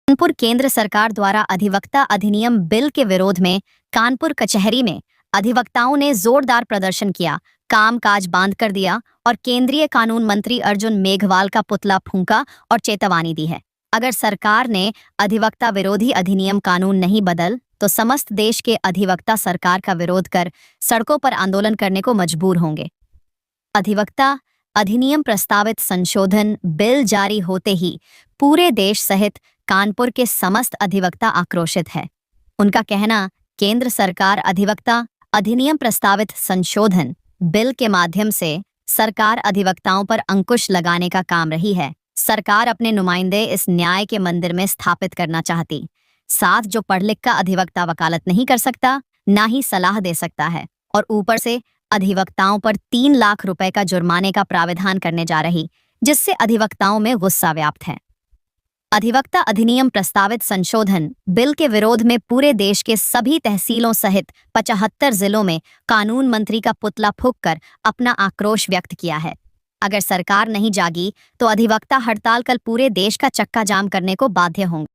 कानपुर केंद्र सरकार द्वारा अधिवक्ता अधिनियम बिल के विरोध में कानपुर कचहरी में अधिवक्ताओं ने जोरदार प्रदर्शन किया, कामकाज बंद कर दिया और केंद्रीय कानून मंत्री अर्जुन मेघवाल का पुतला फूंका और चेतावनी दी है। अगर सरकार ने अधिवक्ता विरोधी अधिनियम कानून नहीं बदल तो समस्त देश के अधिवक्ता सरकार का विरोध कर सड़कों पर आंदोलन करने को मजबूर होंगे। अधिवक्ता अधिनियम प्रस्तावित संशोधन बिल जारी होते ही पूरे देश सहित कानपुर के समस्त अधिवक्ता आक्रोशित है। उनका कहना, केंद्र सरकार अधिवक्ता अधिनियम प्रस्तावित संशोधन बिल के माध्यम से सरकार अधिवक्ताओं पर अंकुश लगाने का काम रही है। सरकार अपने नुमाइंदे इस न्याय के मंदिर में स्थापित करना चाहती, साथ जो पढ़ लिख का अधिवक्ता वकालत नहीं कर सकता, ना ही सलाह दे सकता है, और ऊपर से अधिवक्ताओं पर 3 लाख रुपए का जुर्माने का प्रावधान करने जा रही, जिससे अधिवक्ताओं में गुस्सा व्याप्त है। अधिवक्ता अधिनियम प्रस्तावित संशोधन बिल के विरोध में पूरे देश के सभी तहसीलों सहित 75 जिलों में कानून मंत्री का पुतला फूंककर अपना आक्रोश व्यक्त किया है। अगर सरकार नहीं जागी तो अधिवक्ता हड़ताल कल पूरे देश का चक्का जाम करने को बाध्य होंगे।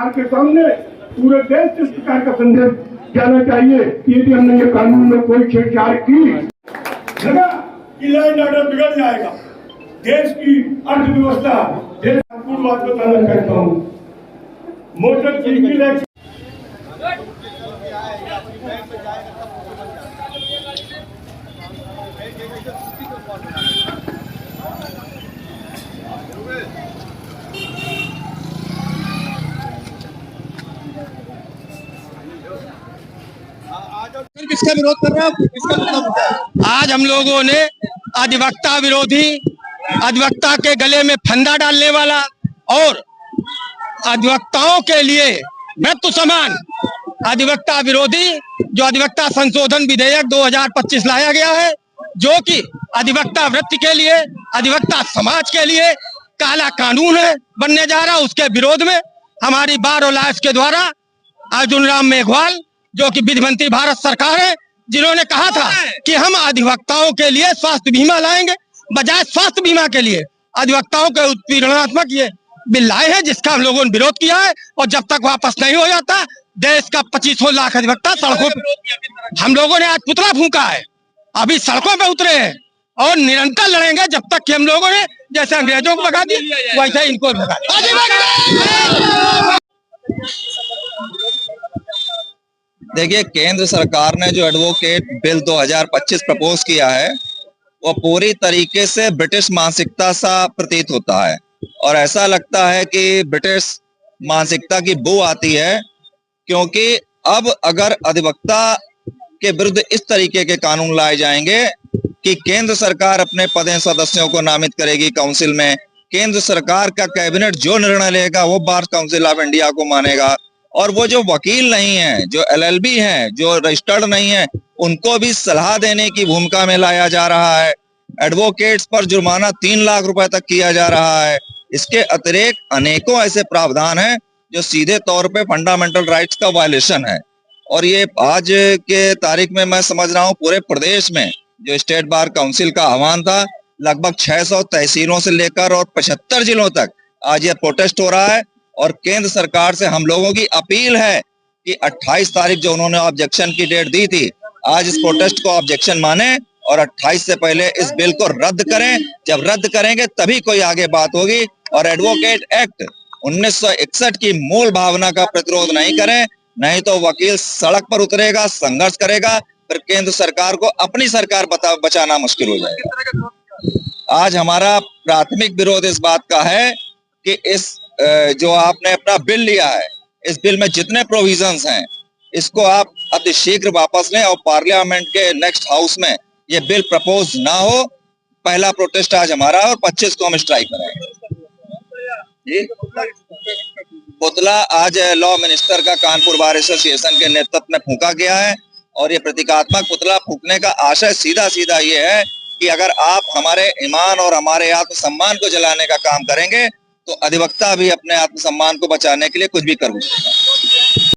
के सामने पूरे देश से इस प्रकार का संदेश जाना चाहिए कि यदि हमने ये कानून में कोई छेड़छाड़ की लगा कि लॉ एंड ऑर्डर बिगड़ जाएगा, देश की अर्थव्यवस्था, देश पूर्ण बात बताना चाहता हूँ। मोटर व्हीकल किसका विरोध कर रहे हैं? किसका मतलब? आज हम लोगों ने अधिवक्ता विरोधी, अधिवक्ता के गले में फंदा डालने वाला और अधिवक्ताओं के लिए मृत्यु समान अधिवक्ता विरोधी जो अधिवक्ता संशोधन विधेयक 2025 लाया गया है, जो कि अधिवक्ता वृत्ति के लिए, अधिवक्ता समाज के लिए काला कानून है बनने जा रहा। उसके विरोध में हमारी बार ऑलाइफ के द्वारा अर्जुन राम मेघवाल, जो कि विधि मंत्री भारत सरकार है, जिन्होंने कहा था कि हम अधिवक्ताओं के लिए स्वास्थ्य बीमा लाएंगे, बजाय स्वास्थ्य बीमा के लिए अधिवक्ताओं के उत्पीड़नात्मक ये बिल लाए हैं, जिसका हम लोगों ने विरोध किया है। और जब तक वापस नहीं हो जाता, देश का 25 लाख अधिवक्ता सड़कों पे, हम लोगों ने आज पुतला फूंका है, अभी सड़कों पे उतरे हैं और निरंतर लड़ेंगे जब तक कि हम लोगों ने जैसे अंग्रेजों को भगा दिया वैसे इनको भगा दिया। देखिए, केंद्र सरकार ने जो एडवोकेट बिल 2025 प्रपोज किया है वो पूरी तरीके से ब्रिटिश मानसिकता सा प्रतीत होता है, और ऐसा लगता है कि ब्रिटिश मानसिकता की बू आती है, क्योंकि अब अगर अधिवक्ता के विरुद्ध इस तरीके के कानून लाए जाएंगे कि केंद्र सरकार अपने पदेन सदस्यों को नामित करेगी काउंसिल में, केंद्र सरकार का कैबिनेट जो निर्णय लेगा वो बार काउंसिल ऑफ इंडिया को मानेगा, और वो जो वकील नहीं है, जो एलएलबी हैं, जो रजिस्टर्ड नहीं है, उनको भी सलाह देने की भूमिका में लाया जा रहा है। एडवोकेट्स पर जुर्माना 3 लाख रुपए तक किया जा रहा है। इसके अतिरिक्त अनेकों ऐसे प्रावधान हैं जो सीधे तौर पे फंडामेंटल राइट्स का वायलेशन है। और ये आज के तारीख में मैं समझ रहा हूँ पूरे प्रदेश में जो स्टेट बार काउंसिल का आह्वान था, लगभग 600 तहसीलों से लेकर और 75 जिलों तक आज ये प्रोटेस्ट हो रहा है। और केंद्र सरकार से हम लोगों की अपील है कि 28 तारीख जो उन्होंने ऑब्जेक्शन की डेट दी थी, आज इस प्रोटेस्ट को ऑब्जेक्शन माने और 28 से पहले इस बिल को रद्द करें। जब रद्द करेंगे तभी कोई आगे बात होगी। और एडवोकेट एक्ट 1961 की मूल भावना का प्रतिरोध नहीं करें, नहीं तो वकील सड़क पर उतरेगा, संघर्ष करेगा, फिर केंद्र सरकार को अपनी सरकार बचाना मुश्किल हो जाएगा। आज हमारा प्राथमिक विरोध इस बात का है कि इस जो आपने अपना बिल लिया है, इस बिल में जितने प्रोविजंस हैं इसको आप अतिशीघ्र वापस लें और पार्लियामेंट के नेक्स्ट हाउस में ये बिल प्रपोज ना हो। पहला प्रोटेस्ट आज हमारा, और 25 को हम स्ट्राइक करेंगे। पुतला आज लॉ मिनिस्टर का कानपुर बार एसोसिएशन के नेतृत्व में फूंका गया है, और ये प्रतीकात्मक पुतला फूंकने का आशय सीधा सीधा ये है कि अगर आप हमारे ईमान और हमारे आत्मसम्मान को जलाने का काम करेंगे तो अधिवक्ता भी अपने आत्मसम्मान को बचाने के लिए कुछ भी कर सकते हैं।